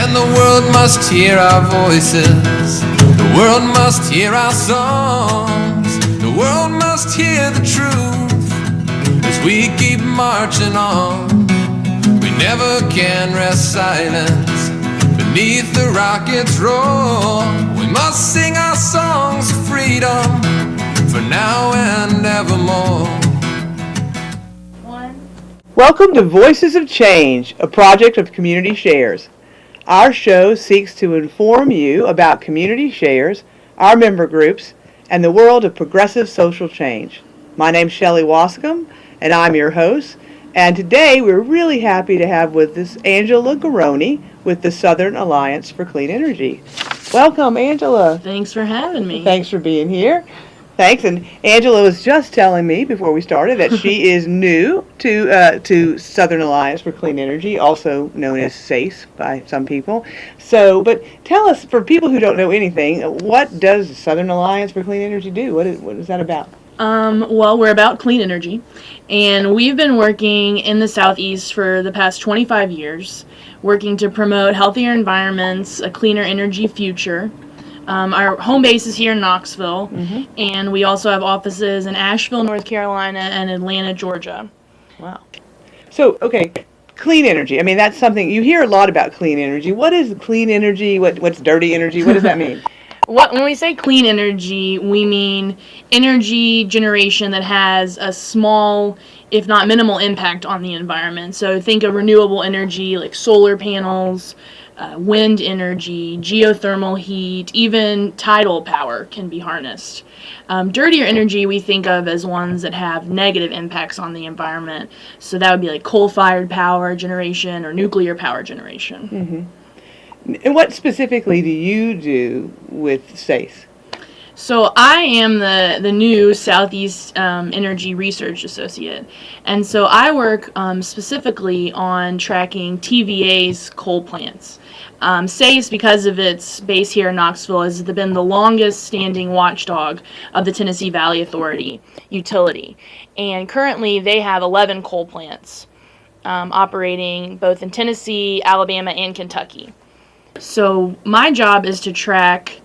And the world must hear our voices. The world must hear our songs. The world must hear the truth as we keep marching on. We never can rest silent beneath the rocket's roar. We must sing our songs of freedom for now and evermore. Welcome to Voices of Change, a project of Community Shares. Our show seeks to inform you about community shares, our member groups, and the world of progressive social change. My name's Shelley Wascom, and I'm your host. And today we're really happy to have with us Angela Garrone with the Southern Alliance for Clean Energy. Welcome, Angela. Thanks for having me. Thanks for being here. Thanks. And Angela was just telling me before we started that she is new to Southern Alliance for Clean Energy, also known as SACE by some people. So, but tell us, for people who don't know anything, what does the Southern Alliance for Clean Energy do? What is that about? Well, we're about clean energy, and we've been working in the Southeast for the past 25 years, working to promote healthier environments, a cleaner energy future. Our home base is here in Knoxville, and we also have offices in Asheville, North Carolina, and Atlanta, Georgia. Wow. So, okay, clean energy. I mean, that's something, you hear a lot about clean energy. What is clean energy? What's dirty energy? What does that mean? When we say clean energy, we mean energy generation that has a small, if not minimal, impact on the environment. So think of renewable energy like solar panels, wind energy, geothermal heat, even tidal power can be harnessed. Dirtier energy we think of as ones that have negative impacts on the environment. So that would be like coal-fired power generation or nuclear power generation. Mm-hmm. And what specifically do you do with SACE? So I am the new Southeast Energy Research Associate, and so I work specifically on tracking TVA's coal plants. SACE, because of its base here in Knoxville, has been the longest standing watchdog of the Tennessee Valley Authority utility, and currently they have 11 coal plants operating both in Tennessee, Alabama, and Kentucky. So my job is to track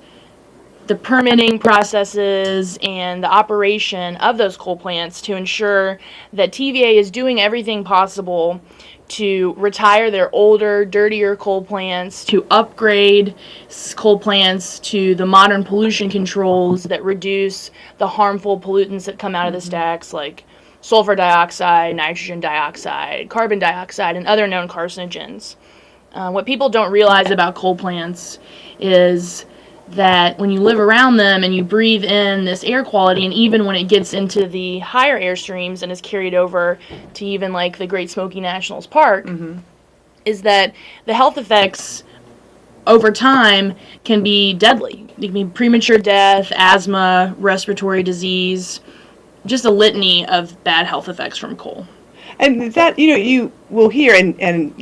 the permitting processes and the operation of those coal plants to ensure that TVA is doing everything possible to retire their older, dirtier coal plants, to upgrade coal plants to the modern pollution controls that reduce the harmful pollutants that come out of the stacks, like sulfur dioxide, nitrogen dioxide, carbon dioxide, and other known carcinogens. What people don't realize about coal plants is that when you live around them and you breathe in this air quality, and even when it gets into the higher air streams and is carried over to even like the Great Smoky National Park, is that the health effects over time can be deadly. It can be premature death, asthma, respiratory disease, just a litany of bad health effects from coal. And that, you will hear, and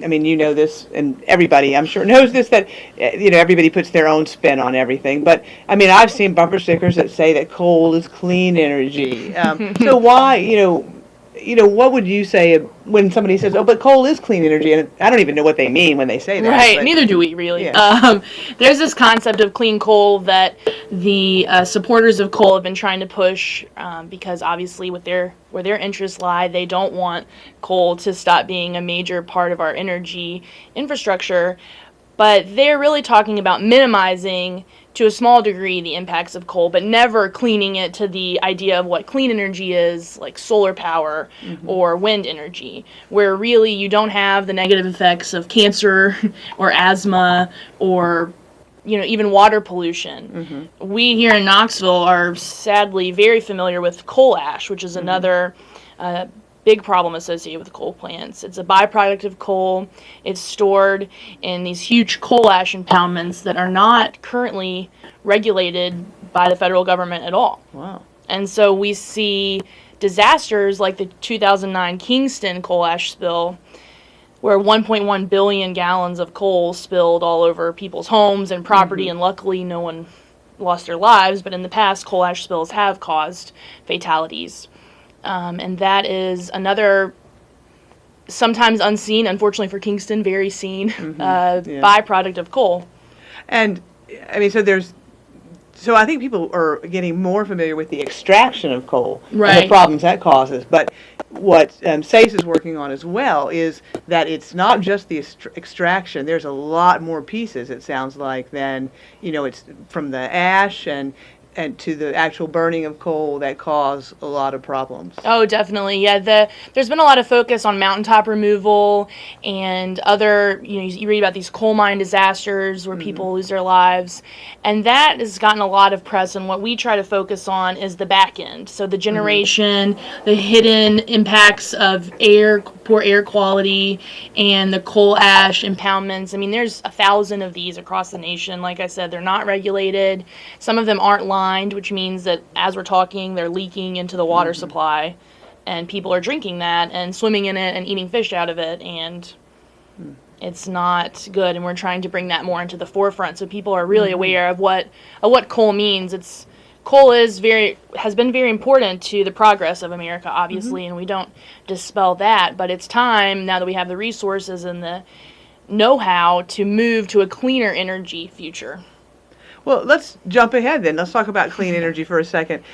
I mean, you know this, and everybody, I'm sure, knows this, that, everybody puts their own spin on everything. But, I mean, I've seen bumper stickers that say that coal is clean energy. So why, what would you say when somebody says, oh, but coal is clean energy? And I don't even know what they mean when they say that. Right, but, neither do we, really. Yeah. There's this concept of clean coal that the supporters of coal have been trying to push because obviously where their interests lie, they don't want coal to stop being a major part of our energy infrastructure. But they're really talking about minimizing, to a small degree, the impacts of coal, but never cleaning it to the idea of what clean energy is, like solar power or wind energy, where really you don't have the negative effects of cancer or asthma or even water pollution. We here in Knoxville are sadly very familiar with coal ash, which is another big problem associated with coal plants. It's a byproduct of coal. It's stored in these huge coal ash impoundments that are not currently regulated by the federal government at all. Wow. And so we see disasters like the 2009 Kingston coal ash spill, where 1.1 billion gallons of coal spilled all over people's homes and property, and luckily no one lost their lives, but in the past coal ash spills have caused fatalities. And that is another sometimes unseen, unfortunately for Kingston, very seen Yeah. byproduct of coal. And I mean, so I think people are getting more familiar with the extraction of coal and the Right. problems that causes. But what SACE is working on as well is that it's not just the extraction. There's a lot more pieces, it sounds like, than, it's from the ash and to the actual burning of coal that cause a lot of problems. Oh, definitely. Yeah, there's been a lot of focus on mountaintop removal and other, you read about these coal mine disasters where people lose their lives. And that has gotten a lot of press, and what we try to focus on is the back end. So the generation, the hidden impacts of poor air quality, and the coal ash impoundments. I mean, there's 1,000 of these across the nation. Like I said, they're not regulated. Some of them aren't lined, which means that as we're talking, they're leaking into the water supply, and people are drinking that and swimming in it and eating fish out of it, and it's not good. And we're trying to bring that more into the forefront so people are really aware of what coal means. Coal has been very important to the progress of America, obviously, and we don't dispel that. But it's time, now that we have the resources and the know-how, to move to a cleaner energy future. Well, let's jump ahead then. Let's talk about clean energy for a second.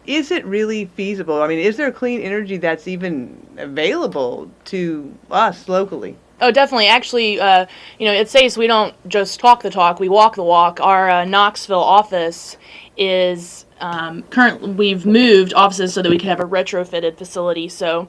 Is it really feasible? I mean, is there clean energy that's even available to us locally? Oh, definitely. Actually, at SACE, we don't just talk the talk, we walk the walk. Our Knoxville office is currently, we've moved offices so that we could have a retrofitted facility. So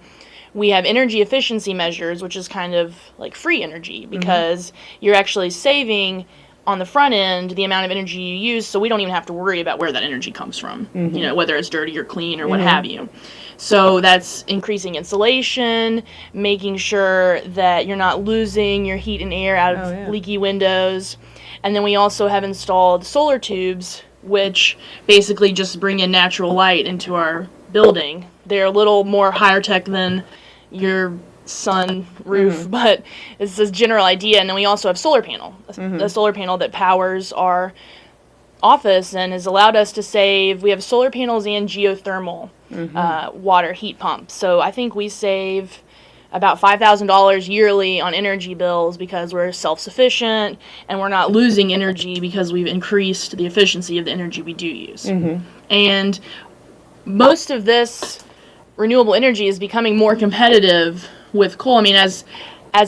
we have energy efficiency measures, which is kind of like free energy, because you're actually saving on the front end the amount of energy you use, so we don't even have to worry about where that energy comes from, whether it's dirty or clean or what have you. So that's increasing insulation, making sure that you're not losing your heat and air out of leaky windows. And then we also have installed solar tubes, which basically just bring in natural light into our building. They're a little more higher tech than your sun roof, but it's this general idea. And then we also have solar panel, a solar panel that powers our office and has allowed us to save. We have solar panels and geothermal water heat pumps. So I think we save about $5,000 yearly on energy bills because we're self-sufficient and we're not losing energy because we've increased the efficiency of the energy we do use. And most of this renewable energy is becoming more competitive with coal. I mean, as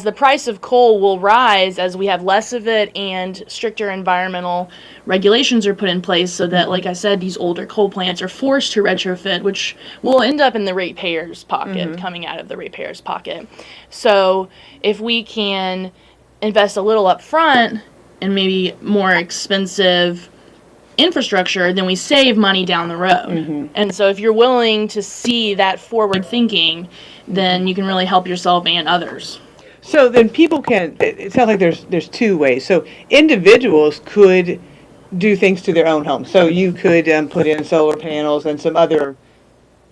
the price of coal will rise as we have less of it and stricter environmental regulations are put in place, so that, like I said, these older coal plants are forced to retrofit, which will end up in the ratepayers' pocket, coming out of the ratepayers' pocket. So if we can invest a little up front and maybe more expensive infrastructure, then we save money down the road. And so if you're willing to see that forward thinking, then you can really help yourself and others. So then people can, it sounds like there's two ways. So individuals could do things to their own home. So you could put in solar panels and some other,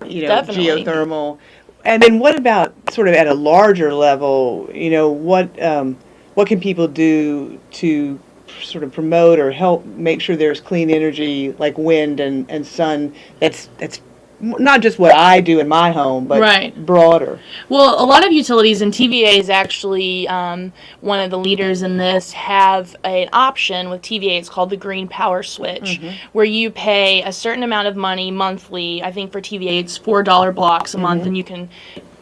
Definitely. geothermal. And then what about sort of at a larger level, what can people do to sort of promote or help make sure there's clean energy like wind and sun that's not just what I do in my home, but broader? Well, a lot of utilities, and TVA is actually one of the leaders in this, have an option with TVA. It's called the Green Power Switch, where you pay a certain amount of money monthly. I think for TVA it's $4 blocks a month, and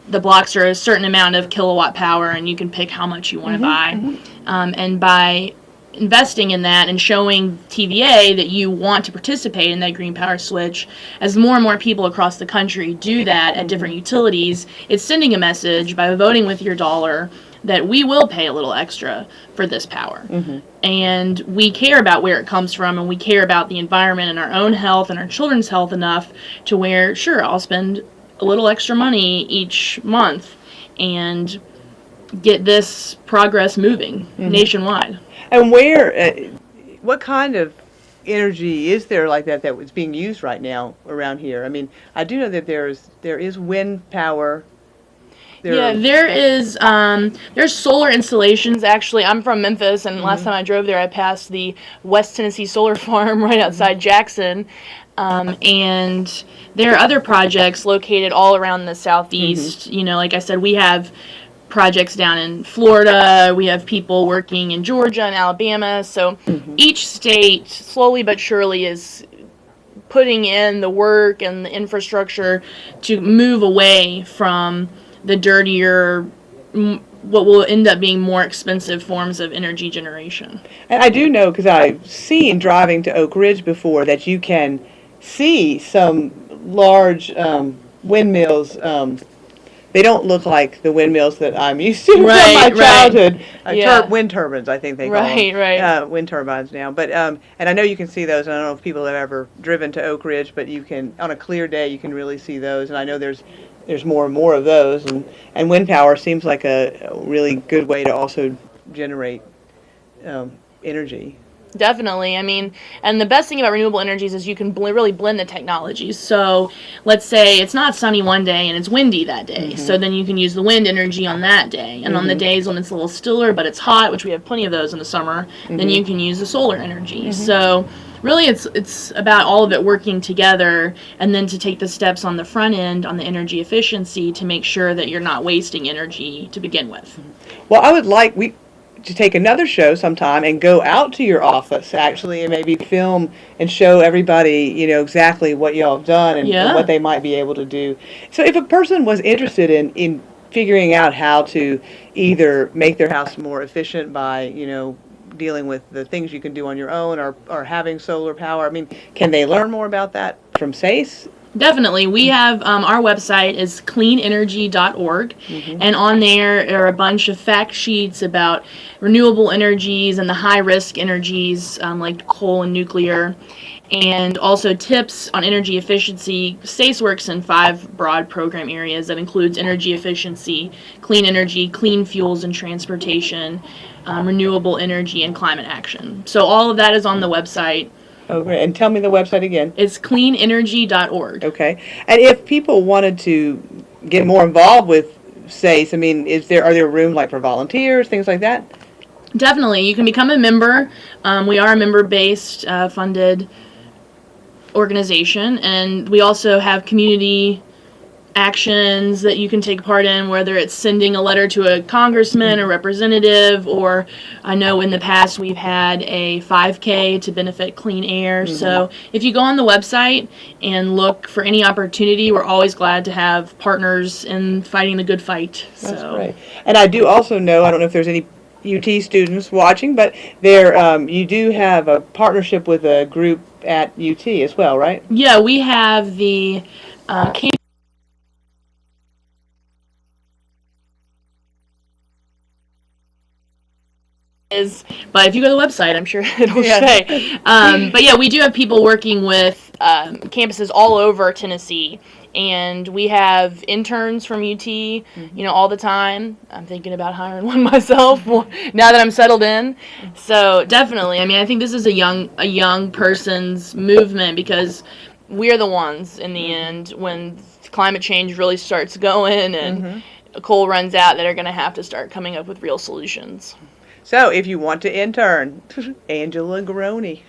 the blocks are a certain amount of kilowatt power, and you can pick how much you want to buy. And by investing in that and showing TVA that you want to participate in that green power switch, as more and more people across the country do that at different utilities, it's sending a message by voting with your dollar that we will pay a little extra for this power. And we care about where it comes from, and we care about the environment and our own health and our children's health enough to where, sure, I'll spend a little extra money each month and get this progress moving nationwide. And what kind of energy is there like that was being used right now around here? I mean, I do know that there is wind power. There's solar installations. Actually, I'm from Memphis, and last time I drove there, I passed the West Tennessee Solar Farm right outside Jackson. And there are other projects located all around the Southeast. You know, like I said, we have projects down in Florida, we have people working in Georgia and Alabama, so each state slowly but surely is putting in the work and the infrastructure to move away from the dirtier, what will end up being more expensive forms of energy generation. And I do know, because I've seen driving to Oak Ridge before, that you can see some large windmills. They don't look like the windmills that I'm used to from my childhood. Wind turbines, I think they call them. Wind turbines now. But and I know you can see those. I don't know if people have ever driven to Oak Ridge, but you can, on a clear day, you can really see those. And I know there's more and more of those. And wind power seems like a really good way to also generate energy. Definitely. I mean, and the best thing about renewable energies is you can really blend the technologies. So let's say it's not sunny one day and it's windy that day. So then you can use the wind energy on that day. And on the days when it's a little stiller but it's hot, which we have plenty of those in the summer, then you can use the solar energy. So really it's about all of it working together, and then to take the steps on the front end on the energy efficiency to make sure that you're not wasting energy to begin with. Well, I would like to take another show sometime and go out to your office actually and maybe film and show everybody, you know, exactly what y'all have done and what they might be able to do. So if a person was interested in figuring out how to either make their house more efficient by, you know, dealing with the things you can do on your own or having solar power, I mean, can they learn more about that from SACE? Definitely. We have our website is cleanenergy.org, and on there are a bunch of fact sheets about renewable energies and the high-risk energies like coal and nuclear, and also tips on energy efficiency. SACE works in 5 broad program areas that includes energy efficiency, clean energy, clean fuels and transportation, renewable energy, and climate action. So all of that is on the website. Oh, great. And tell me the website again. It's cleanenergy.org. Okay. And if people wanted to get more involved with SACE, I mean, are there room like for volunteers, things like that? Definitely. You can become a member. We are a member-based, funded organization, and we also have community actions that you can take part in, whether it's sending a letter to a congressman or representative, or I know in the past we've had a 5K to benefit clean air. So if you go on the website and look for any opportunity, we're always glad to have partners in fighting the good fight. That's great. And I do also know, I don't know if there's any UT students watching, but you do have a partnership with a group at UT as well, right? Yeah, we have the but if you go to the website, I'm sure it'll say. But yeah, we do have people working with campuses all over Tennessee, and we have interns from UT, you know, all the time. I'm thinking about hiring one myself now that I'm settled in. So definitely, I mean, I think this is a young person's movement, because we're the ones in the end when climate change really starts going and coal runs out that are going to have to start coming up with real solutions. So if you want to intern, Angela Garrone.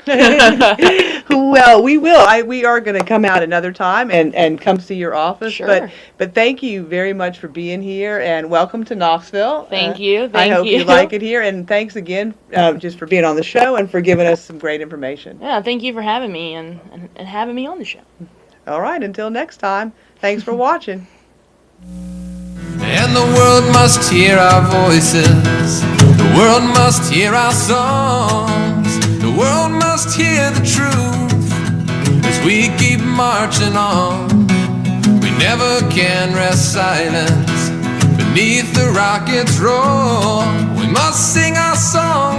Well, we will. We are going to come out another time and come see your office. Sure. But thank you very much for being here, and welcome to Knoxville. Thank you. I hope you like it here, and thanks again just for being on the show and for giving us some great information. Yeah, thank you for having me and having me on the show. All right, until next time, thanks for watching. And the world must hear our voices. The world must hear our songs. The world must hear the truth as we keep marching on. We never can rest silent beneath the rocket's roar. We must sing our song